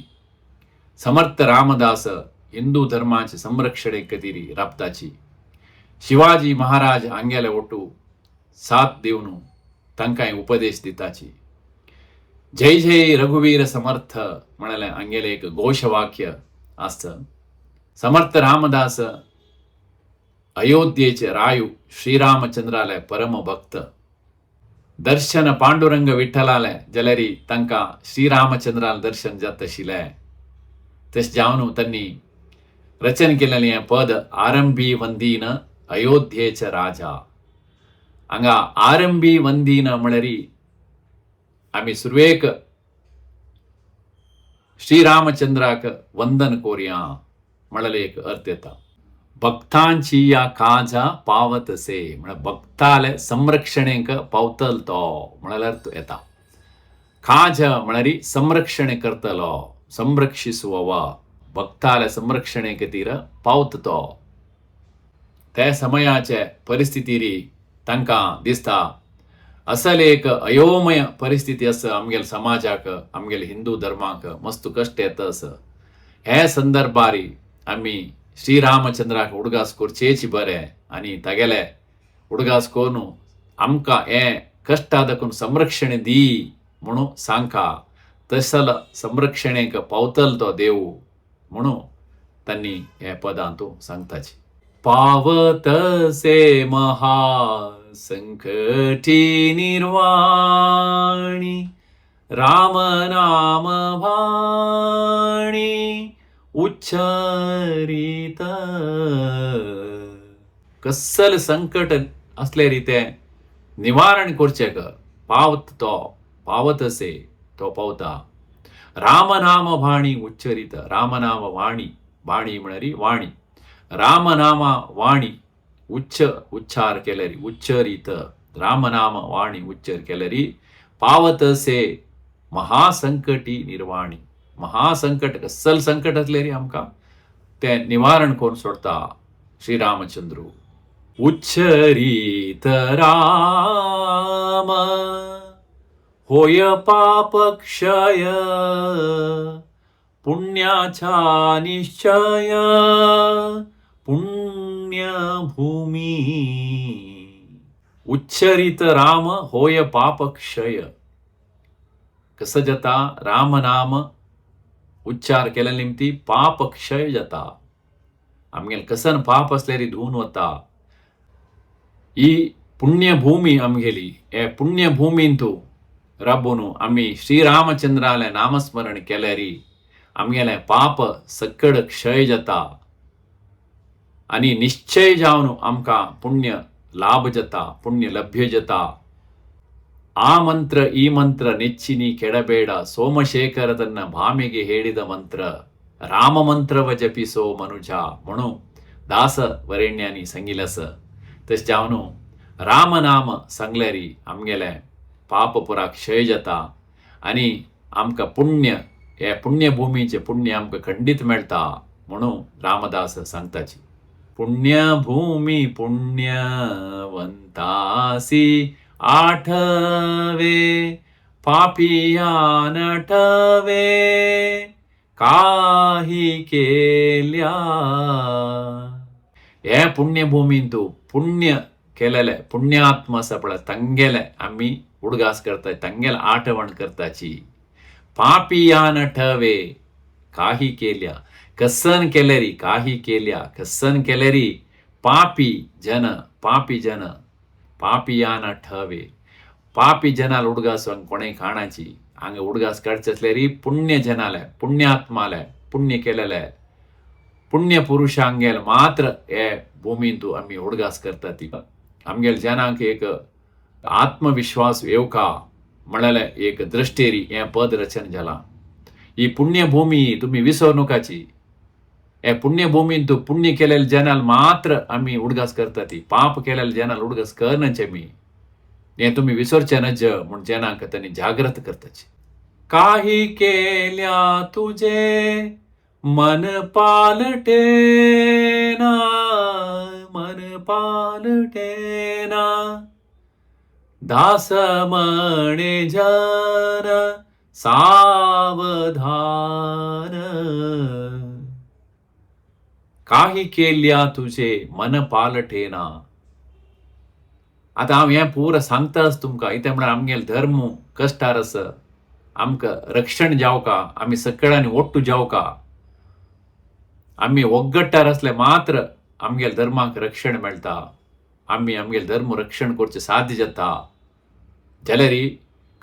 समर्थ रामदास हिंदू धर्माचे संरक्षणे खातीर राबताची। शिवाजी महाराज हांगेले ओटू साथ दिवन तांकां उपदेश दिताची। जय जय रघुवीर समर्थ म्हणलें हांगेलें एक घोषवाक्य आसता। समर्थ रामदास अयोध्येचे रायू श्रीरामचंद्राले परम भक्त। दर्शन पांडुरंग विठ्ठलाले जाल्यार तांकां श्रीरामचंद्राले दर्शन जात आशिल्लें। तशें जावन तांणी रचन केलेलें हें पद आरंभी वंदीन अयोध्येचे राजा। हांगा आरंभी वंदीन म्हळ्यार आमी सुरवेक श्रीरामचंद्राक वंदन करूया म्हणलें एक अर्थ येता। भक्तांची या काजा पावतसे म्हळ्यार भक्ताले संरक्षणेक पावतल तो म्हणल्यार अर्थ येता। काज म्हळ्यार संरक्षण करतलो, संरक्षिसुववा, भक्ताले संरक्षणे खातीर पावत तो। त्या समयाचे परिस्थितीरी तांकां दिसता असल एक अयोमय परिस्थिती असं आमगेल समाजाक आमगेल हिंदू धर्माक मस्त कष्ट येता असं हे संदर्भारी आम्ही श्रीरामचंद्राक उडगास करचेची बरें आनी तागेले उडगास कोरून आमकां हे कश्टा देखून संरक्षण दी म्हणून सांगता तसल संरक्षणेक पावतल तो देव म्हणून त्यांनी हे पदांतू सांगताची. पावतसे महासंकटी निर्वाणी राम नाम वाणी उच्चारित. कसल संकट असले रिते निवारण करचेक पावतसे तो पावता. रामनाम वाणी उच्चरित. रामनाम वाणी वाणी म्हणरी वाणी रामनामा वाणी उच्चार केलेरी उच्चरित रामनाम वाणी उच्चार केलेरी पावतसे महासंकटी निर्वाणी. महासंकट कसल संकट असले रे आमकां ते निवारण करून सोडता श्रीरामचंद्र. उच्चरित राम होय पाप क्षय पुण्याचा निश्चय पुण्यभूमी. उच्चरित राम होय पाप क्षय. कसं जाता राम नाम उच्चार केल्या निमती पाप क्षय जाता. आमगेल कसन पाप असलेली धुवन वता. ही पुण्यभूमी आमगेली हे पुण्यभूमींतू राबून आम्ही श्रीरामचंद्राले नामस्मरण केल्यारी आमगेले पाप सकड क्षय जाता आणि निश्चय जावन आमकां पुण्य लाभ जाता पुण्य लभ्य जाता. ಆ ಮಂತ್ರ ಈ ಮಂತ್ರ ನೆಚ್ಚಿನಿ ಕೆಡಬೇಡ ಸೋಮಶೇಖರ ತನ್ನ ಭಾಮೆಗೆ ಹೇಳಿದ ಮಂತ್ರ ರಾಮ ಮಂತ್ರವ ಜಪಿಸೋ ಮನುಜ म्हणून दास वरेण्यांनी सांगिलस. तशें जावन रामनाम सांगल्यारी आमगेले पाप पुरा क्षय जाता आनी आमकां पुण्य हे पुण्यभूमीचे पुण्य आमकां खंडीत मेळटा म्हणून रामदास सांगताची. पुण्यभूमी पुण्यवंतासी आठवे पापिया नटवे काही केल्या. हे पुण्यभूमींतू पुण्य केलेले पुण्यात्म आसा पळय तांगेले आमी उडगास करता तांगेले आठवण करताची. पापिया नटवे काही केल्या कसन केलेरी काही केल्या कसन केलेरी पापी जन पापियान ठवे. पापी जनाल उडगास कोणेय खाणाची हांगा उडगास काडचे असलेरी पुण्य जनाले पुण्यात्माले पुण्य केलेले पुण्य पुरुषांगेल मात्र हे भूमींतू आमी उडगास करता. ती आमगेल जनांक एक आत्मविश्वास येवका म्हळ्यार एक दृश्टेरी हे पद रचन जाला. ही पुण्यभूमी तुम्ही विसरू नकाची. हे पुण्यभूमींतू पुण्य केलेले जनाल मात्र आम्ही उडगास करता. ती पाप केलेले जनाल उडगास करनाचे मी हे तुम्ही विसरचे नज म्हणून जनांक त्यांनी जागृत करताची. काही केल्या तुझे मन पालटेना दास म्हणे जन सावधान. काही केल्या तुझे मन पालटेना. आता हांव हें पूर सांगताच तुमकां इथे म्हळ्यार आमगेल धर्म कश्टार आस आमकां रक्षण जावका आमी सकळ्यांनी ओट्टू जावका आमी वगट्टार असले मात्र आमगेल धर्माक रक्षण मेळटा. आमी आमगेल धर्म रक्षण करचें साध्य जाता जाल्यार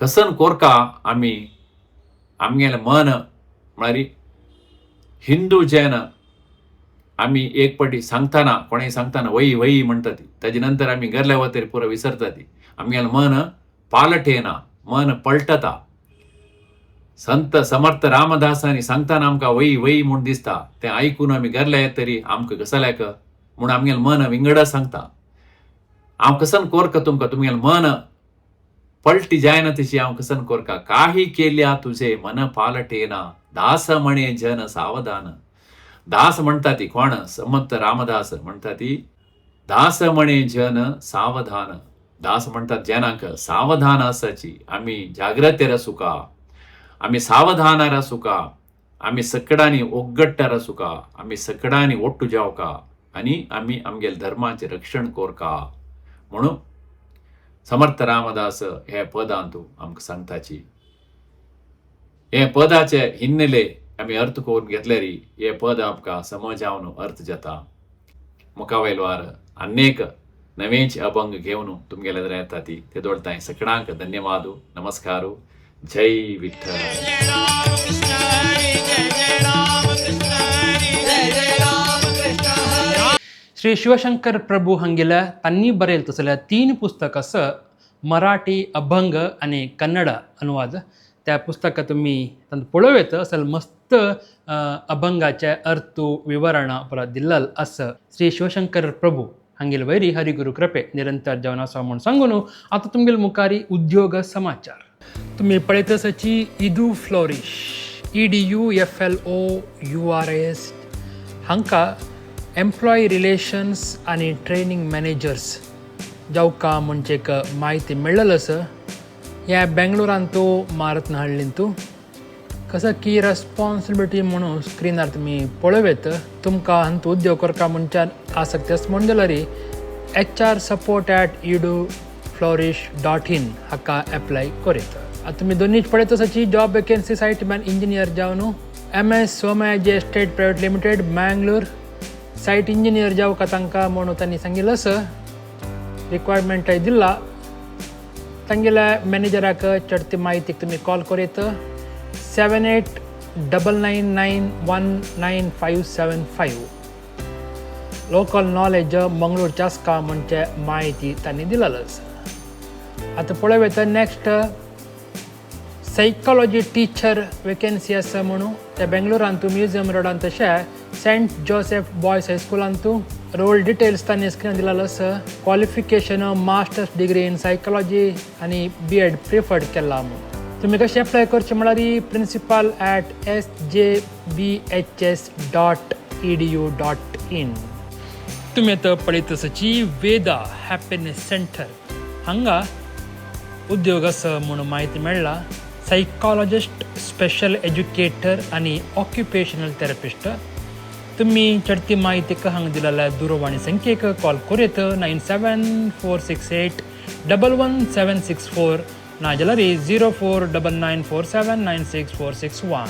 कसन कोरका आमी आमगेलें मन म्हळ्यार हिंदू जैन आमी एक पाटी सांगताना कोणेय सांगताना वही वही म्हणटा ती ताजे नंतर आमी गेल्या वतेर पुरो विसरता. ती आमगेलें मन पालटेना मन पलटता. संत समर्थ रामदासांनी सांगताना आमकां वही वही म्हूण दिसता तें आयकून आमी गेल्या येतरी आमकां कसल्याक म्हूण आमगेलें मन विंगड सांगता. हांव कसन कोरका तुमकां तुमगेलें मन पलटी जायना तशी हांव कसन कोरका. काही केल्या तुझे मन पालटेना दास म्हणे जन सावधान. दास म्हणटा ती कोण समर्थ रामदास म्हणटा ती दास म्हणे जन सावधान. दास म्हणतात जेनाक सावधान आसाची, आम्ही जाग्रतेर असू का, आम्ही सावधानार असू का, आम्ही सकडांनी ओगट्टार असू का, आम्ही सकडांनी ओट्टू जाव का, आणि आम्ही आमगेल धर्माचे रक्षण कोर का. म्हणून समर्थ रामदास हे पदांतू आमकां सांगताची. हे पदाचे हिन्नेले आम्ही अर्थ करून घेतल्यारी हे पद आमकां समजावन अर्थ जाता. मुखावेल वार अनेक नवेच अभंग घेवन तुमगेल्या जर येता ती ते दोळताय. सगळ्यांक धन्यवाद, नमस्कार, जय विठ्ठल. ಶ್ರೀ ಶಿವಶಂಕರ್ ಪ್ರಭು ಹಂಗಿಲ್ಲ ತನ್ನಿ ಬರೆಯಲ್ ತಸಲ 3 पुस्तक मराठी अभंग आणि कन्नड अनुवाद. त्या पुस्तकात तुम्ही ತಂದು पळवेत असल मस्त अभंगाचे अर्थ विवरण परत दिल्लल असं श्री शिवशंकर प्रभू हंगेल वैरी हरिगुरु कृपे निरंतर जेवण असा म्हणून सांगून आता तुमगेल मुखारी उद्योग समाचार. तुम्ही पळयत आसाची इदू फ्लोरिश EDUFLOURIS हांकां एम्प्लॉय रिलेशन्स आणि ट्रेनिंग मॅनेजर्स जावका म्हणजे एक माहिती मेळ्ळल आसा. ह्या बेंगलोरान तो मारत हाडलीन तूं कसं की रेस्पॉन्सिबिलिटी म्हणून स्क्रीनार तुम्ही पळवेत. तुमकां हांतू उद्योग करता मनशान आसक्ती आसा म्हणजे जाल्यार HR support@eduflourish.in हाका एप्लाय करीत. आता तुम्ही दोन्हीच पळयत आसाची job vacancy site man engineer जावन MS Somayaji estate private limited Mangalore site engineer जावका तांकां म्हणून तांणी सांगिल्लें आसा. रिक्वायरमेंट दिला. तांगेल्या मॅनेजराक चडती म्हायतीक तुमी कॉल करीत 7899919575. लोकल नॉलेज मंगळूरच्या आसका म्हणजे म्हायती तांणी दिलेली आसा. आतां पळयत नेक्स्ट सायकॉलॉजी टीचर वेकेन्सी आसा म्हणून त्या बेंगलोरान तूं म्युझियम रोडान तशें सेंट जोसेफ बॉयज हायस्कुलान तूं रोल डिटेल्स तांणी स्क्रीन दिलेलो आसा. Qualification masters degree in psychology आनी BEd प्रिफर्ड केला म्हणून. तुम्ही कशें एप्लाय करचें म्हळ्यार principal@sjbhs.edu.in. तुम्ही आतां पळयत आसाची वेदा हॅपिनेस सेंटर हांगा उद्योग आसा म्हणून म्हायती मेळ्ळा. सायकॉलॉजिस्ट, स्पेशल एज्युकेटर आणि ऑक्युपेशनल थेरपिस्ट. तुम्ही चडती म्हायतीक हांगा दिलेल्या दूरवाणी संख्येक कॉल करीत 9746811764 नाजाल्यार 049947964661.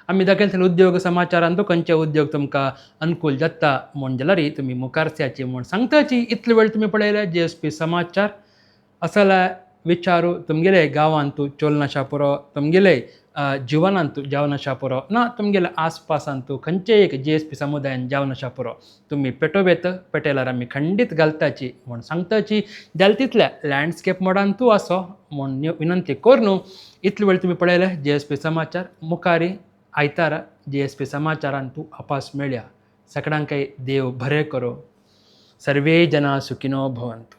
आम्ही दाखयतले उद्योग समाचारान तो खंयचे उद्योग तुमकां अनुकूल जाता म्हण जाल्यार तुम्ही मुखारच्याची म्हण सांगताची. इतले वेळ तुम्ही पळयले JSP समाचार. असले विचारू तुमगेले गांवांतू चोलनाशा पुरो, तुमगेले जिवनांतू जावनाशा पुरो ना तुमगेले आसपासांतू खंयचे एक JSP समुदायान जावनाशा पुरो तुम्ही पेटोवेत पेटयल्यार आमी खंडीत घालताची म्हण सांगताची. जाल तितल्या लँडस्केप मोडांतू आसो म्हण विनंती करून इतले वेळ तुम्ही पळयले JSP समाचार. मुखारी आयतारा JSP समाचारांतू आपास मेळया. सगळ्यांकय देव बरें करो. सर्वे जना सुखिनो भवन्तु.